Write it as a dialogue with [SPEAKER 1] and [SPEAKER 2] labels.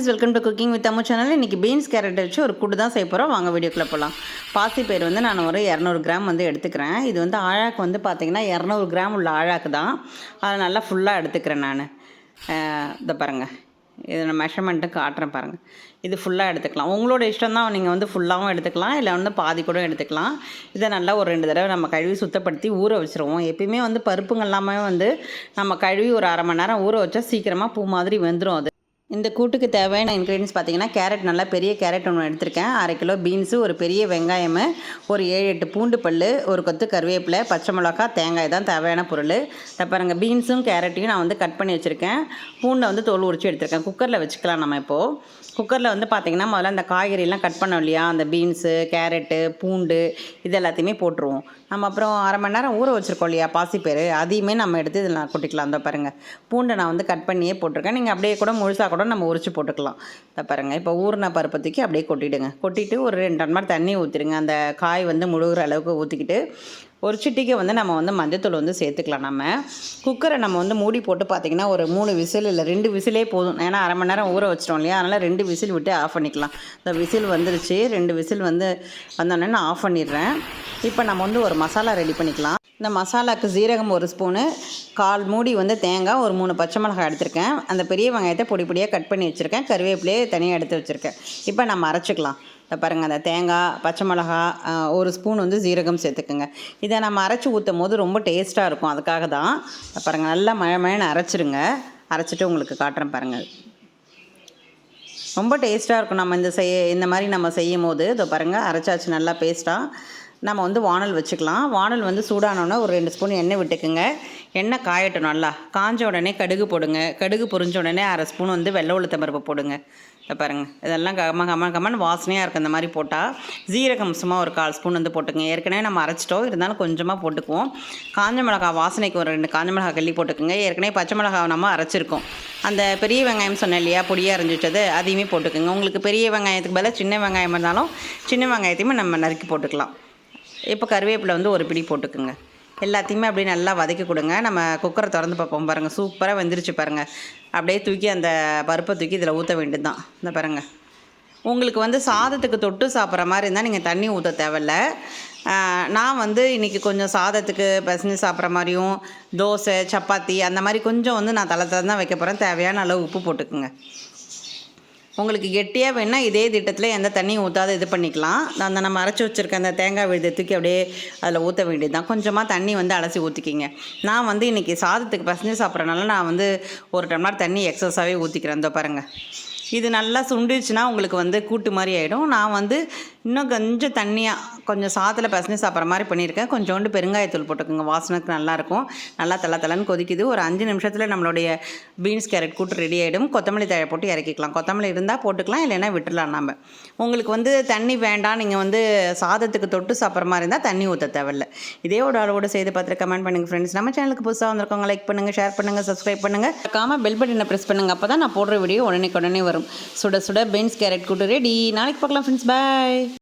[SPEAKER 1] Friends, welcome to cooking with Ammu channel. இன்றைக்கி beans carrot வச்சு ஒரு கூட்டு தான் செய்ய போகிறோம். வாங்க வீடியோக்குள்ளே போகலாம். பாசிப்பயிறு வந்து நான் ஒரு 200 கிராம் வந்து எடுத்துக்கிறேன். இது வந்து ஆழாக்கு வந்து பார்த்திங்கன்னா 200 கிராம் உள்ள ஆழாக்கு தான். அதை நல்லா ஃபுல்லாக எடுத்துக்கிறேன் நான். இதை பாருங்கள், இது நான் மெஷர்மெண்ட்டு காட்டுறேன் பாருங்கள். இது ஃபுல்லாக எடுத்துக்கலாம். உங்களோட இஷ்டம் தான், நீங்கள் வந்து ஃபுல்லாகவும் எடுத்துக்கலாம், இல்லை வந்து பாதி கூட எடுத்துக்கலாம். இதை நல்லா ஒரு 2 தடவை நம்ம கழுவி சுத்தப்படுத்தி ஊற வச்சுருவோம். எப்பயுமே வந்து பருப்புங்க எல்லாமே வந்து நம்ம கழுவி ஒரு அரை மணி நேரம் ஊற வச்சா சீக்கிரமாக பூ மாதிரி வெந்துடும். அது இந்த கூட்டுக்கு தேவையான இன்க்ரீடியன்ஸ் பார்த்திங்கன்னா, கேரட், நல்லா பெரிய கேரட் ஒன்று எடுத்திருக்கேன், 1/2 கிலோ பீன்ஸு, ஒரு பெரிய வெங்காயம், ஒரு 7-8 பூண்டு பல், ஒரு கொத்து கருவேப்பிலை, பச்சை மிளகா, தேங்காய் தான் தேவையான பொருள். இதை பாருங்கள், பீன்ஸும் கேரட்டையும் நான் வந்து கட் பண்ணி வச்சுருக்கேன். பூண்டை வந்து தோல் உரிச்சு எடுத்திருக்கேன். குக்கரில் வச்சுக்கலாம் நம்ம இப்போது. குக்கரில் வந்து பார்த்திங்கன்னா, முதல்ல அந்த காய்கறிலாம் கட் பண்ணோம் இல்லையா, அந்த பீன்ஸு, கேரட்டு, பூண்டு இது எல்லாத்தையுமே போட்டுருவோம். நம்ம அப்புறம் அரை மணி நேரம் ஊற வச்சுருக்கோம் இல்லையா பாசிப்பயிறு, அதையுமே நம்ம எடுத்து இதில் கொட்டிக்கலாம். அந்த பாருங்கள், பூண்டை நான் வந்து கட் பண்ணியே போட்டிருக்கேன். நீங்கள் அப்படியே கூட முழுசாக கூட நம்ம உரிச்சு போட்டுக்கலாம். இதை பாருங்கள், இப்போ ஊறின பருப்பை தூக்கி அப்படியே கொட்டிவிடுங்க. கொட்டிட்டு ஒரு 2 டம்ளர் தண்ணி ஊற்றிடுங்க. அந்த காய் வந்து முழுகிற அளவுக்கு ஊற்றிக்கிட்டு ஒரு சிட்டிக்கு வந்து நம்ம வந்து மஞ்சத்தூள் வந்து சேர்த்துக்கலாம். நம்ம குக்கரை நம்ம வந்து மூடி போட்டு பார்த்திங்கன்னா ஒரு 3 விசில் இல்லை 2 விசிலே போதும். ஏன்னா அரை மணி நேரம் ஊற வச்சிட்டோம் இல்லையா, அதனால் 2 விசில் விட்டு ஆஃப் பண்ணிக்கலாம். இந்த விசில் வந்துருச்சு, 2 விசில் வந்து வந்தோடனே நான் ஆஃப் பண்ணிடுறேன். இப்போ நம்ம வந்து ஒரு மசாலா ரெடி பண்ணிக்கலாம். இந்த மசாலாவுக்கு ஜீரகம் 1 ஸ்பூனு, 1/4 மூடி வந்து தேங்காய், ஒரு 3 பச்சை மிளகாய் எடுத்திருக்கேன், அந்த பெரிய வெங்காயத்தை பொடி பொடியாக கட் பண்ணி வச்சுருக்கேன், கருவேப்பிலையே தனியாக எடுத்து வச்சுருக்கேன். இப்போ நம்ம அரைச்சிக்கலாம். பாருங்கள், அந்த தேங்காய், பச்சை மிளகா, 1 ஸ்பூன் வந்து ஜீரகம் சேர்த்துக்குங்க. இதை நம்ம அரைச்சி ஊற்றும் போது ரொம்ப டேஸ்ட்டாக இருக்கும். அதுக்காக தான் பாருங்கள், நல்லா மழை அரைச்சிடுங்க. அரைச்சிட்டு உங்களுக்கு காட்டுறேன் பாருங்கள், ரொம்ப டேஸ்ட்டாக இருக்கும். நம்ம இந்த மாதிரி நம்ம செய்யும் போது இதோ பாருங்கள், அரைச்சாச்சு நல்லா பேஸ்ட்டாக. நம்ம வந்து வானல் வச்சுக்கலாம். வானல் வந்து சூடானோன்னா ஒரு 2 ஸ்பூன் எண்ணெய் விட்டுக்குங்க. எண்ணெய் காயட்டும். நல்லா காஞ்ச உடனே கடுகு போடுங்க. கடுகு பொரிஞ்ச உடனே 1/2 ஸ்பூன் வந்து வெள்ளை உளுத்தம் பருப்பு போடுங்க. பாருங்கள், இதெல்லாம் கமன் வாசனையாக இருக்குது. இந்த மாதிரி போட்டால் ஜீரகம் சும்மா ஒரு 1/4 ஸ்பூன் வந்து போட்டுக்கங்க. ஏற்கனவே நம்ம அரைச்சிட்டோம், இருந்தாலும் கொஞ்சமாக போட்டுக்குவோம். காஞ்ச மிளகா வாசனைக்கு ஒரு 2 காஞ்ச மிளகா கிள்ளி போட்டுக்குங்க. ஏற்கனவே பச்சை மிளகா நம்ம அரைச்சிருக்கோம். அந்த பெரிய வெங்காயம் சொன்னேன் இல்லையா, பொடியாக அரைஞ்சிட்டது, அதையுமே போட்டுக்குங்க. உங்களுக்கு பெரிய வெங்காயத்துக்கு பதிலாக சின்ன வெங்காயம் இருந்தாலும் சின்ன வெங்காயத்தையுமே நம்ம நறுக்கி போட்டுக்கலாம். இப்போ கருவேப்பிலை வந்து ஒரு பிடி போட்டுக்குங்க. எல்லாத்தையுமே அப்படியே நல்லா வதக்கி கொடுங்க. நம்ம குக்கரை திறந்து பார்ப்போம். பாருங்கள், சூப்பராக வெந்துருச்சு பாருங்கள். அப்படியே தூக்கி அந்த பருப்பை தூக்கி இதில் ஊற்ற வேண்டியது தான். இந்த பாருங்கள், உங்களுக்கு வந்து சாதத்துக்கு தொட்டு சாப்பிட்ற மாதிரி இருந்தால் நீங்கள் தண்ணி ஊற்ற தேவையில்ல. நான் வந்து இன்றைக்கி கொஞ்சம் சாதத்துக்கு பசஞ்சு சாப்பிட்ற மாதிரியும், தோசை, சப்பாத்தி அந்த மாதிரி கொஞ்சம் வந்து நான் தலை தான் வைக்க போகிறேன். தேவையான அளவு உப்பு போட்டுக்குங்க. உங்களுக்கு கெட்டியாக வேணால் இதே திட்டத்தில் எந்த தண்ணியும் ஊற்றாத இது பண்ணிக்கலாம். அந்த நம்ம அரைச்சி வச்சுருக்க அந்த தேங்காய் விழுதை தூக்கி அப்படியே அதில் ஊற்ற வேண்டியது தான். கொஞ்சமாக தண்ணி வந்து அலசி ஊற்றிக்கிங்க. நான் வந்து இன்றைக்கி சாதத்துக்கு பசஞ்சு சாப்பிட்றனால நான் வந்து 1 டம்ளர் தண்ணி எக்ஸஸாகவே ஊற்றிக்கிறேன். இந்த பாருங்கள், இது நல்லா சுண்டிடுச்சுன்னா உங்களுக்கு வந்து கூட்டு மாதிரி ஆகிடும். நான் வந்து இன்னும் கொஞ்சம் தண்ணியாக கொஞ்சம் சாதத்தில் பசஞ்சு சாப்பிட்ற மாதிரி பண்ணியிருக்கேன். கொஞ்சோண்டு பெருங்காயத்தூள் போட்டுக்கோங்க, வாசனைக்கு நல்லாயிருக்கும். நல்லா தள்ளன்னு கொதிக்குது. ஒரு 5 நிமிஷத்தில் நம்மளுடைய பீன்ஸ் கேரட் கூட்டு ரெடி ஆகிடும். கொத்தமல்லி தழை போட்டு இறக்கிக்கலாம். கொத்தமல்லி இருந்தால் போட்டுக்கலாம், இல்லைன்னா விட்டுடலாம். நம்ம உங்களுக்கு வந்து தண்ணி வேண்டாம், நீங்கள் வந்து சாதத்துக்கு தொட்டு சாப்பிட்ற மாதிரி இருந்தால் தண்ணி ஊற்ற தேவையில்லை. இதே ஒரு அளவோடு செய்து பார்த்துட்டு கமெண்ட் பண்ணுங்கள் ஃப்ரெண்ட்ஸ். நம்ம சேனலுக்கு புதுசாக வந்திருக்கவங்க லைக் பண்ணுங்கள், ஷேர் பண்ணுங்கள், சப்ஸ்கிரைப் பண்ணுங்கள். மறக்காம பெல் பட்டனை ப்ரெஸ் பண்ணுங்கள். அப்போ தான் நான் போடுற வீடியோ உடனே வரும். சுட சுட பீன்ஸ் கேரட் கூட்டு ரெடி. நாளைக்கு பார்க்கலாம் ஃப்ரெண்ட்ஸ். பாய்.